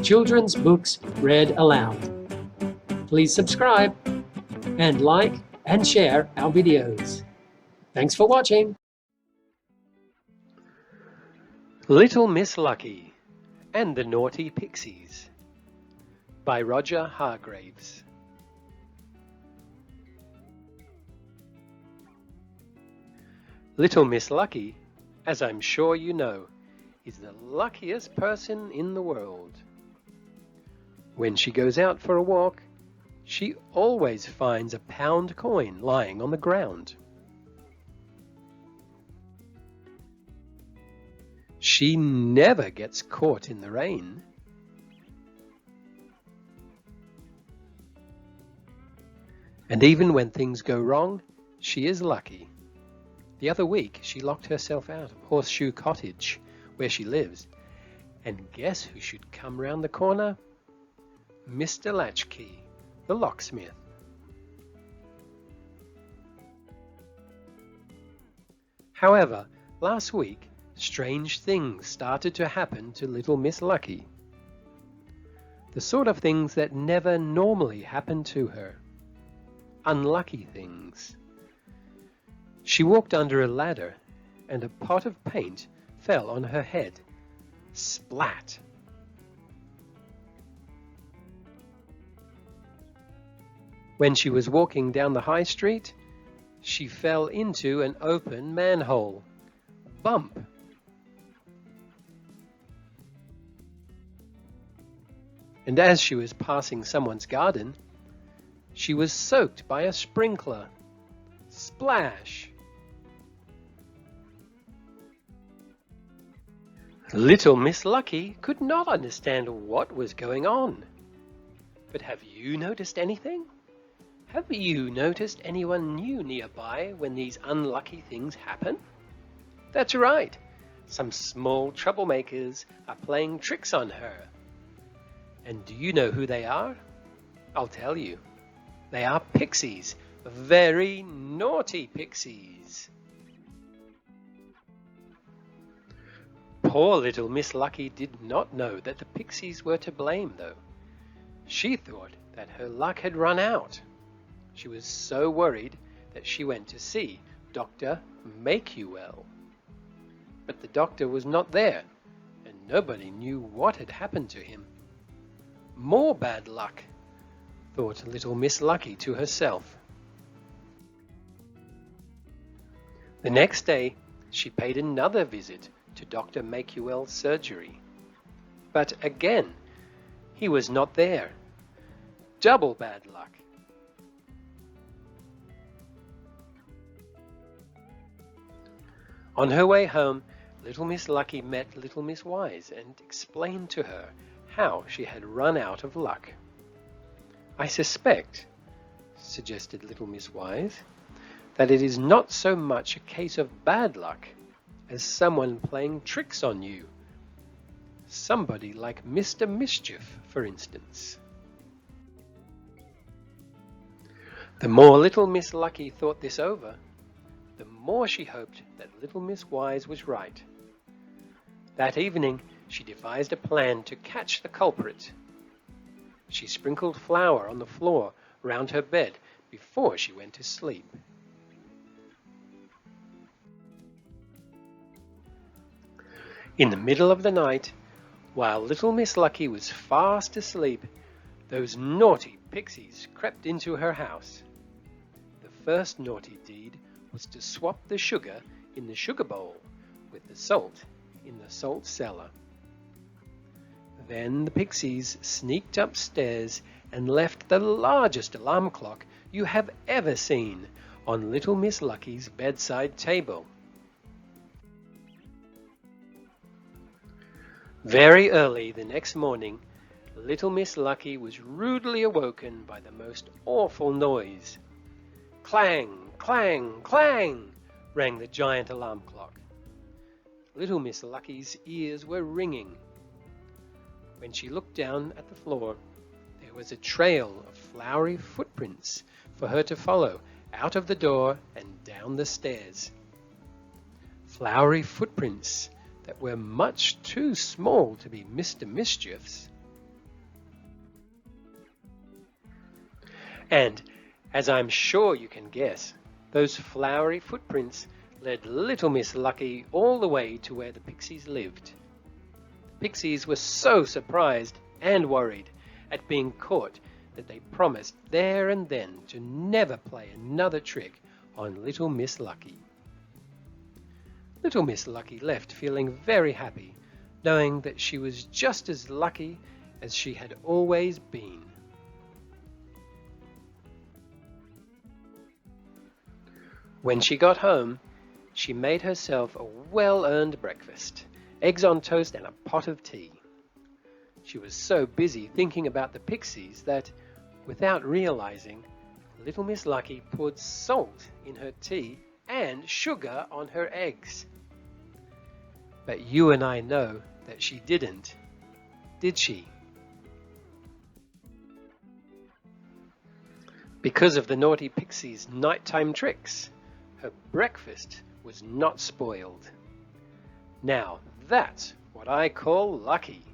children's books read aloud. Please subscribe and like and share our videos. Thanks for watching. Little Miss Lucky and the Naughty Pixies by Roger Hargreaves. Little Miss Lucky, as I'm sure you know, is the luckiest person in the world. When she goes out for a walk, she always finds a pound coin lying on the ground. She never gets caught in the rain. And even when things go wrong, she is lucky. The other week, she locked herself out of Horseshoe Cottage, where she lives. And guess who should come round the corner? Mr. Latchkey, the locksmith. However, last week, strange things started to happen to little Miss Lucky. The sort of things that never normally happen to her. Unlucky things. She walked under a ladder, and a pot of paint fell on her head. Splat! When she was walking down the high street, she fell into an open manhole. Bump! And as she was passing someone's garden, she was soaked by a sprinkler. Splash! Little Miss Lucky could not understand what was going on. But have you noticed anything? Have you noticed anyone new nearby when these unlucky things happen? That's right. Some small troublemakers are playing tricks on her. And do you know who they are? I'll tell you. They are pixies. Very naughty pixies. Poor little Miss Lucky did not know that the pixies were to blame, though. She thought that her luck had run out. She was so worried that she went to see Dr. Make-You-Well. But the doctor was not there, and nobody knew what had happened to him. More bad luck, thought little Miss Lucky to herself. The next day, she paid another visit to Dr. Make-You-Well's surgery. But again, he was not there. Double bad luck. On her way home, little Miss Lucky met little Miss Wise and explained to her how she had run out of luck. I suspect, suggested little Miss Wise, that it is not so much a case of bad luck as someone playing tricks on you. Somebody like Mr. Mischief, for instance. The more little Miss Lucky thought this over, the more she hoped that little Miss Wise was right. That evening, she devised a plan to catch the culprit. She sprinkled flour on the floor round her bed before she went to sleep. In the middle of the night, while little Miss Lucky was fast asleep, those naughty pixies crept into her house. The first naughty deed was to swap the sugar in the sugar bowl with the salt in the salt cellar. Then the pixies sneaked upstairs and left the largest alarm clock you have ever seen on little Miss Lucky's bedside table. Very early the next morning, little Miss Lucky was rudely awoken by the most awful noise. Clang, clang, clang, rang the giant alarm clock. Little Miss Lucky's ears were ringing. When she looked down at the floor, there was a trail of flowery footprints for her to follow out of the door and down the stairs. Flowery footprints that were much too small to be Mr. Mischief's. And, as I'm sure you can guess, those flowery footprints led little Miss Lucky all the way to where the pixies lived. The pixies were so surprised and worried at being caught that they promised there and then to never play another trick on little Miss Lucky. Little Miss Lucky left feeling very happy, knowing that she was just as lucky as she had always been. When she got home, she made herself a well-earned breakfast, eggs on toast and a pot of tea. She was so busy thinking about the pixies that, without realizing, little Miss Lucky poured salt in her tea and sugar on her eggs. But you and I know that she didn't, did she? Because of the naughty pixie's nighttime tricks, her breakfast was not spoiled. Now, that's what I call lucky.